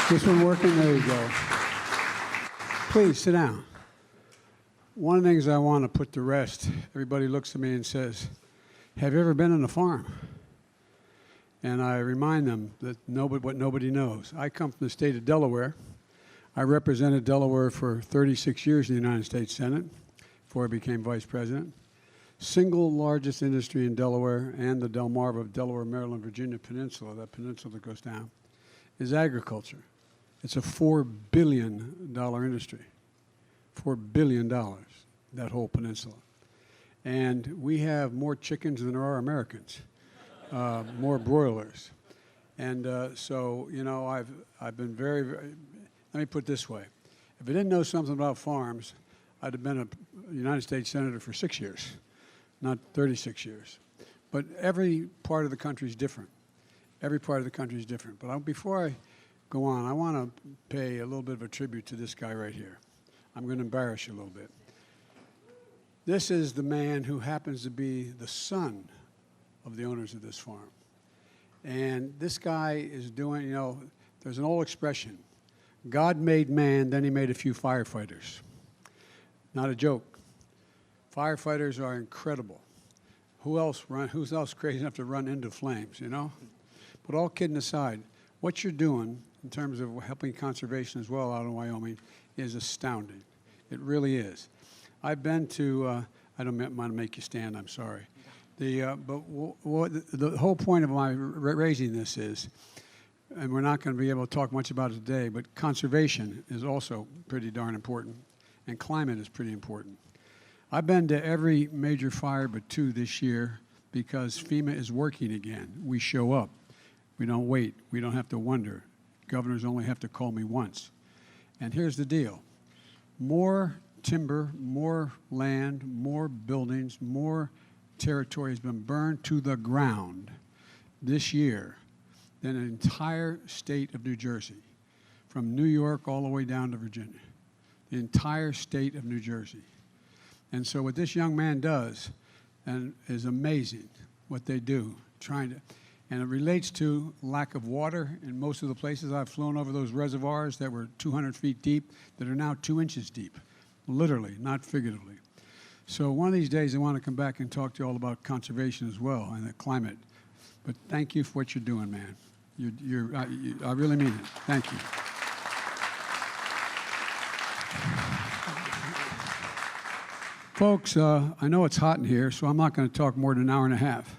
This one working? There you go. Please sit down. One of the things I want to put to rest, everybody looks at me and says, have you ever been on a farm? And I remind them that what nobody knows. I come from the state of Delaware. I represented Delaware for 36 years in the United States Senate before I became vice president. Single largest industry in Delaware and the Delmarva, Delaware, Maryland, Virginia Peninsula, that peninsula that goes down, is agriculture. It's a $4 billion industry. $4 billion, that whole peninsula. And we have more chickens than there are Americans, more broilers. And so, you know, I've been very, let me put it this way. If I didn't know something about farms, I'd have been a United States Senator for 6 years, not 36 years. But every part of the country is different. Every part of the country is different. But before I go on, I want to pay a little bit of a tribute to this guy right here. I'm going to embarrass you a little bit. This is the man who happens to be the son of the owners of this farm. And this guy is doing, you know, there's an old expression, God made man, then he made a few firefighters. Not a joke. Firefighters are incredible. Who's else crazy enough to run into flames, you know? But all kidding aside, what you're doing in terms of helping conservation as well out in Wyoming is astounding. It really is. I've been to, I don't want to make you stand, I'm sorry. But the whole point of my raising this is, and we're not going to be able to talk much about it today, but conservation is also pretty darn important, and climate is pretty important. I've been to every major fire but 2 this year because FEMA is working again. We show up. We don't wait. We don't have to wonder. Governors only have to call me once. And here's the deal. More timber, more land, more buildings, more territory has been burned to the ground this year than an entire state of New Jersey, from New York all the way down to Virginia, the entire state of New Jersey. And so what this young man does and is amazing, what they do, and it relates to lack of water in most of the places. I've flown over those reservoirs that were 200 feet deep that are now 2 inches deep, literally, not figuratively. So one of these days I want to come back and talk to you all about conservation as well and the climate. But thank you for what you're doing, man. I really mean it. Thank you. Folks, I know it's hot in here, so I'm not going to talk more than an hour and a half.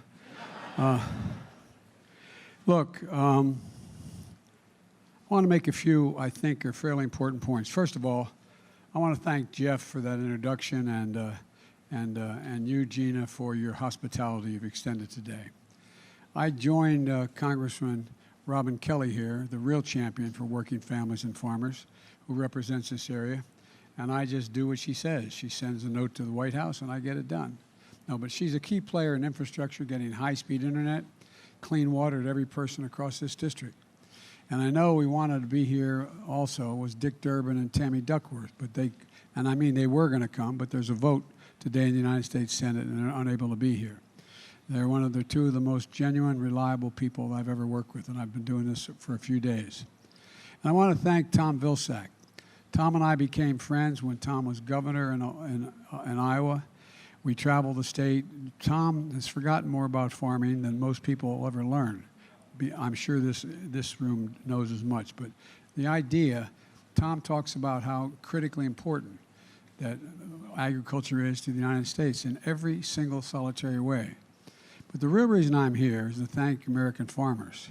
Look, I want to make a few, I think, are fairly important points. First of all, I want to thank Jeff for that introduction and you, Gina, for your hospitality you've extended today. I joined Congressman Robin Kelly here, the real champion for working families and farmers, who represents this area, and I just do what she says. She sends a note to the White House, and I get it done. No, but she's a key player in infrastructure, getting high-speed internet, clean water to every person across this district. And I know we wanted to be here also was Dick Durbin and Tammy Duckworth, but they were going to come, but there's a vote today in the United States Senate, and they're unable to be here. They're two of the most genuine, reliable people I've ever worked with, and I've been doing this for a few days. And I want to thank Tom Vilsack. Tom and I became friends when Tom was governor in Iowa. We traveled the state. Tom has forgotten more about farming than most people will ever learn. I'm sure this room knows as much, but the idea, Tom talks about how critically important that agriculture is to the United States in every single solitary way. But the real reason I'm here is to thank American farmers.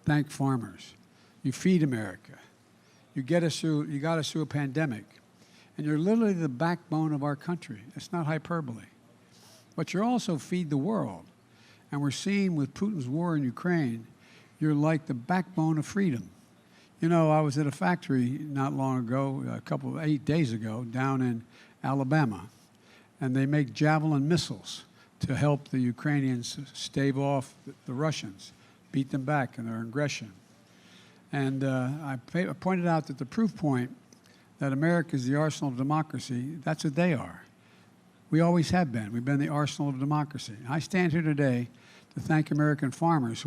Thank farmers. You feed America. You got us through a pandemic. And you're literally the backbone of our country. It's not hyperbole. But you also feed the world. And we're seeing with Putin's war in Ukraine, you're like the backbone of freedom. You know, I was at a factory not long ago, 8 days ago, down in Alabama. And they make Javelin missiles to help the Ukrainians stave off the Russians, beat them back in their aggression. And I pointed out that the proof point that America is the arsenal of democracy, that's what they are. We always have been. We've been the arsenal of democracy. I stand here today to thank American farmers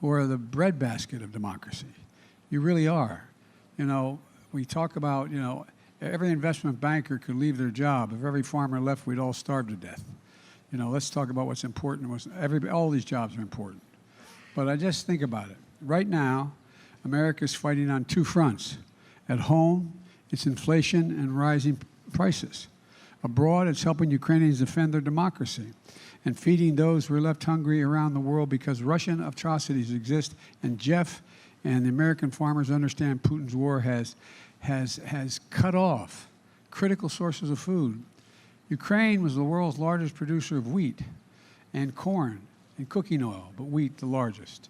who are the breadbasket of democracy. You really are. You know, we talk about, you know, every investment banker could leave their job. If every farmer left, we'd all starve to death. You know, let's talk about what's important. All these jobs are important. But I just think about it. Right now, America's fighting on two fronts. At home, it's inflation and rising prices. Abroad, it's helping Ukrainians defend their democracy and feeding those who are left hungry around the world because Russian atrocities exist. And Jeff and the American farmers understand Putin's war has cut off critical sources of food. Ukraine was the world's largest producer of wheat and corn and cooking oil, but wheat the largest.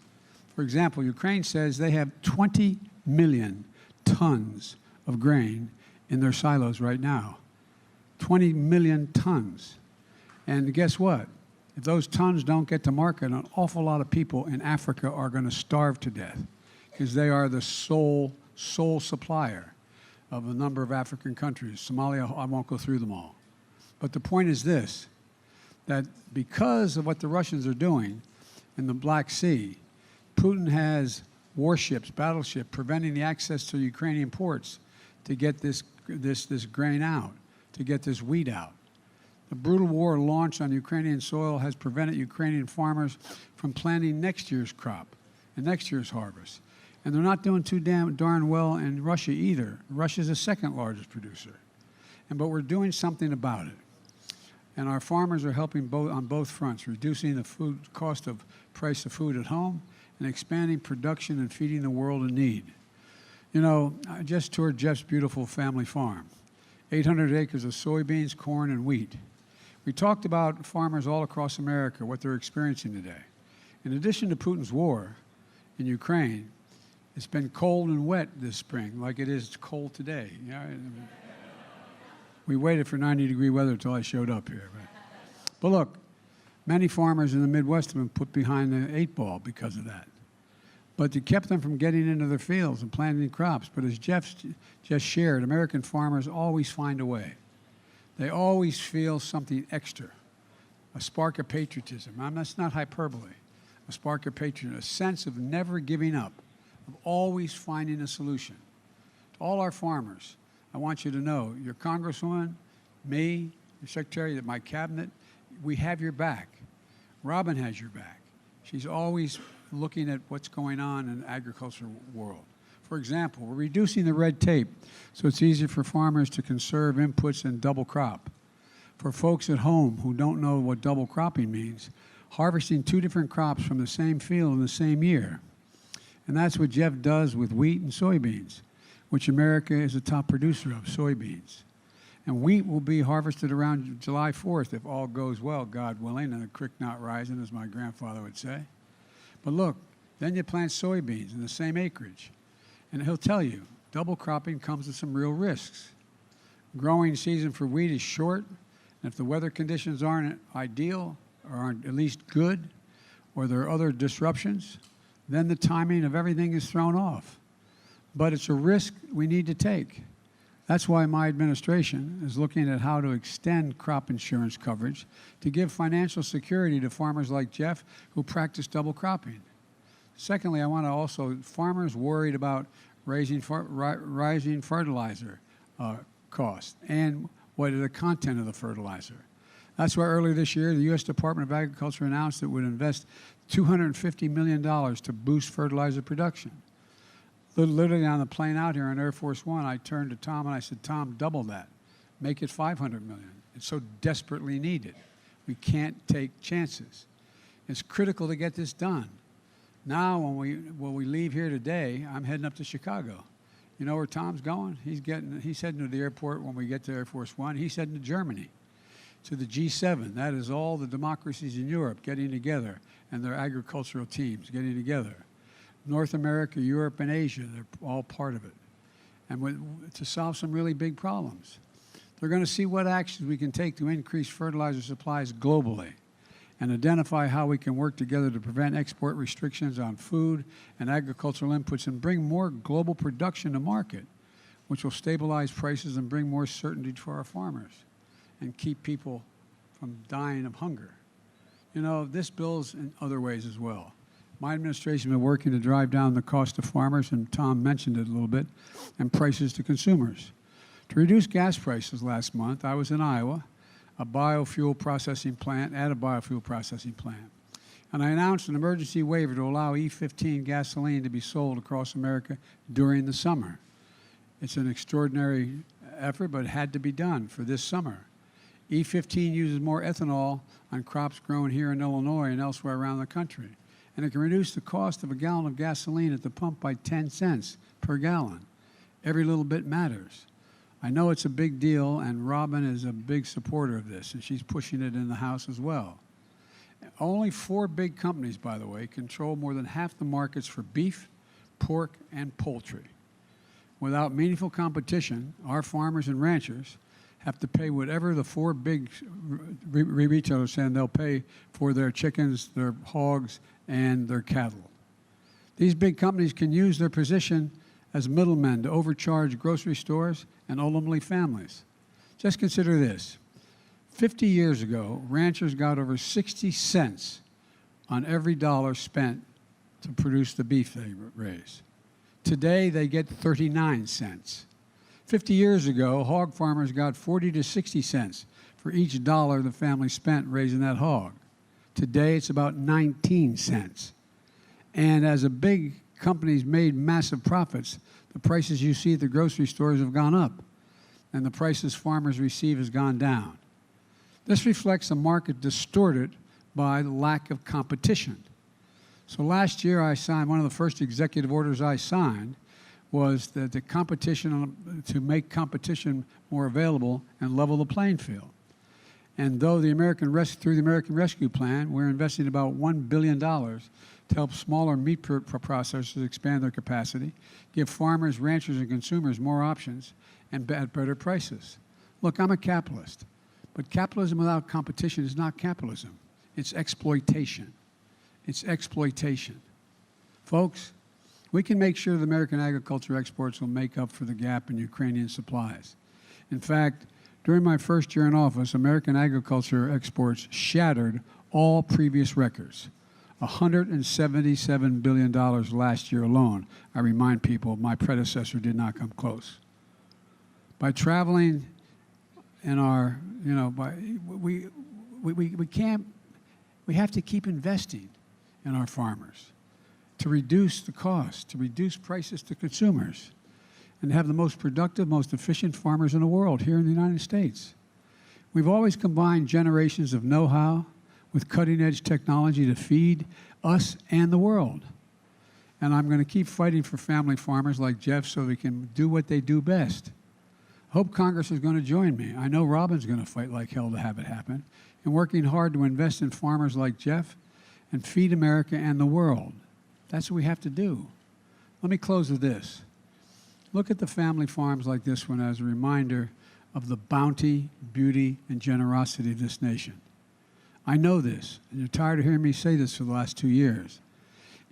For example, Ukraine says they have 20 million tons of grain in their silos right now. 20 million tons. And guess what? If those tons don't get to market, an awful lot of people in Africa are going to starve to death because they are the sole supplier of a number of African countries. Somalia, I won't go through them all. But the point is this, that because of what the Russians are doing in the Black Sea, Putin has warships, battleships, preventing the access to Ukrainian ports to get this grain out, to get this wheat out. The brutal war launched on Ukrainian soil has prevented Ukrainian farmers from planting next year's crop and next year's harvest. And they're not doing too darn well in Russia either. Russia's the second largest producer. But we're doing something about it. And our farmers are helping on both fronts, reducing the price of food at home and expanding production and feeding the world in need. You know, I just toured Jeff's beautiful family farm. 800 acres of soybeans, corn, and wheat. We talked about farmers all across America, what they're experiencing today. In addition to Putin's war in Ukraine, it's been cold and wet this spring, like it is cold today. You know, we waited for 90-degree weather until I showed up here. But look, many farmers in the Midwest have been put behind the 8 ball because of that. But it kept them from getting into their fields and planting crops. But as Jeff just shared, American farmers always find a way. They always feel something extra, a spark of patriotism. That's not hyperbole. A spark of patriotism, a sense of never giving up, of always finding a solution. To all our farmers, I want you to know, your congresswoman, me, your secretary, my cabinet, we have your back. Robin has your back. She's always looking at what's going on in the agricultural world. For example, we're reducing the red tape so it's easier for farmers to conserve inputs and double crop. For folks at home who don't know what double cropping means, harvesting 2 different crops from the same field in the same year. And that's what Jeff does with wheat and soybeans, which America is a top producer of, soybeans. And wheat will be harvested around July 4th if all goes well, God willing, and the creek not rising, as my grandfather would say. But look, then you plant soybeans in the same acreage. And he'll tell you, double cropping comes with some real risks. Growing season for wheat is short, and if the weather conditions aren't ideal or aren't at least good, or there are other disruptions, then the timing of everything is thrown off. But it's a risk we need to take. That's why my administration is looking at how to extend crop insurance coverage to give financial security to farmers like Jeff who practice double cropping. Secondly, I want to also, farmers worried about rising fertilizer costs and what is the content of the fertilizer. That's why earlier this year, the U.S. Department of Agriculture announced it would invest $250 million to boost fertilizer production. Literally on the plane out here on Air Force One, I turned to Tom and I said, Tom, double that. Make it $500 million. It's so desperately needed. We can't take chances. It's critical to get this done. Now, when we leave here today, I'm heading up to Chicago. You know where Tom's going? He's heading to the airport when we get to Air Force One. He's heading to Germany, to the G7. That is all the democracies in Europe getting together and their agricultural teams getting together. North America, Europe, and Asia, they're all part of it. And to solve some really big problems. They're going to see what actions we can take to increase fertilizer supplies globally and identify how we can work together to prevent export restrictions on food and agricultural inputs and bring more global production to market, which will stabilize prices and bring more certainty for our farmers and keep people from dying of hunger. You know, this bill's in other ways as well. My administration has been working to drive down the cost to farmers, and Tom mentioned it a little bit, and prices to consumers. To reduce gas prices last month, I was in Iowa, at a biofuel processing plant, and I announced an emergency waiver to allow E15 gasoline to be sold across America during the summer. It's an extraordinary effort, but it had to be done for this summer. E15 uses more ethanol on crops grown here in Illinois and elsewhere around the country, and it can reduce the cost of a gallon of gasoline at the pump by 10 cents per gallon. Every little bit matters. I know it's a big deal, and Robin is a big supporter of this, and she's pushing it in the House as well. Only 4 big companies, by the way, control more than half the markets for beef, pork, and poultry. Without meaningful competition, our farmers and ranchers have to pay whatever the 4 big retailers say they'll pay for their chickens, their hogs, and their cattle. These big companies can use their position as middlemen to overcharge grocery stores and ultimately families. Just consider this. 50 years ago, ranchers got over 60 cents on every dollar spent to produce the beef they raise. Today, they get 39 cents. 50 years ago, hog farmers got 40 to 60 cents for each dollar the family spent raising that hog. Today, it's about 19 cents. And as the big companies made massive profits, the prices you see at the grocery stores have gone up, and the prices farmers receive has gone down. This reflects a market distorted by the lack of competition. So last year I signed, one of the first executive orders I signed was that the competition, to make competition more available and level the playing field. And though through the American Rescue Plan, we're investing about $1 billion to help smaller meat processors expand their capacity, give farmers, ranchers, and consumers more options, and at better prices. Look, I'm a capitalist, but capitalism without competition is not capitalism. It's exploitation. It's exploitation. Folks, we can make sure the American agriculture exports will make up for the gap in Ukrainian supplies. In fact, during my first year in office, American agriculture exports shattered all previous records. $177 billion last year alone. I remind people, my predecessor did not come close. By traveling in our, we have to keep investing in our farmers to reduce the cost, to reduce prices to consumers, and have the most productive, most efficient farmers in the world here in the United States. We've always combined generations of know-how with cutting-edge technology to feed us and the world. And I'm going to keep fighting for family farmers like Jeff so they can do what they do best. I hope Congress is going to join me. I know Robin's going to fight like hell to have it happen, and working hard to invest in farmers like Jeff and feed America and the world. That's what we have to do. Let me close with this. Look at the family farms like this one as a reminder of the bounty, beauty, and generosity of this nation. I know this, and you're tired of hearing me say this for the last 2 years.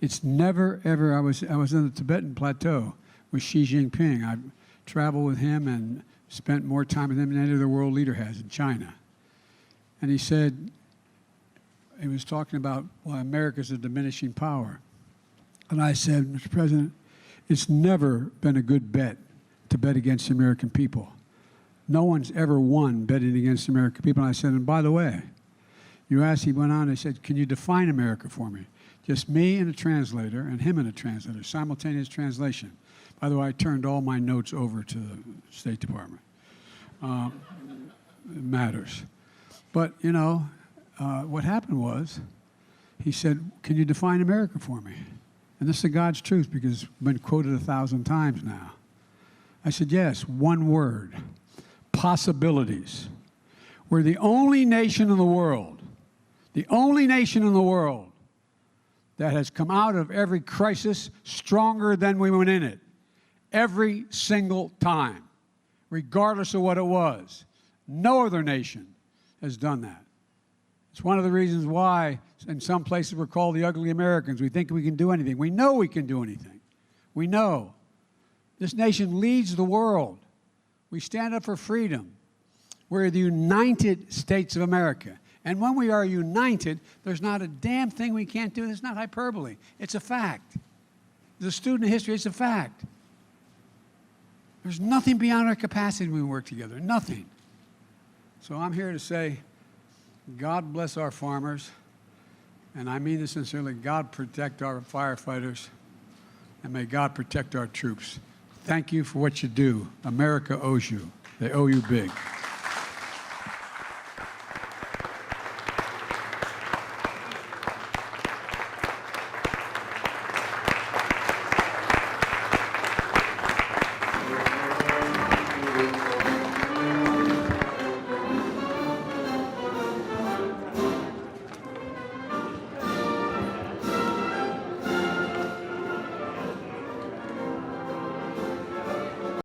It's never, ever, I was in the Tibetan Plateau with Xi Jinping. I traveled with him and spent more time with him than any other world leader has in China. And he said, he was talking about why America's a diminishing power. And I said, Mr. President, it's never been a good bet to bet against the American people. No one's ever won betting against the American people. And I said, and by the way, you asked, he went on, he said, can you define America for me? Just me and a translator, and him and a translator, simultaneous translation. By the way, I turned all my notes over to the State Department. It matters. But, what happened was, he said, can you define America for me? And this is God's truth because it's been quoted 1,000 times now. I said, yes, one word, possibilities. We're the only nation in the world that has come out of every crisis stronger than we went in it, every single time, regardless of what it was. No other nation has done that. It's one of the reasons why in some places we're called the ugly Americans. We think we can do anything. We know we can do anything. We know. This nation leads the world. We stand up for freedom. We're the United States of America. And when we are united, there's not a damn thing we can't do. It's not hyperbole. It's a fact. As a student of history, it's a fact. There's nothing beyond our capacity when we work together, nothing. So I'm here to say, God bless our farmers, and I mean this sincerely, God protect our firefighters, and may God protect our troops. Thank you for what you do. America owes you. They owe you big.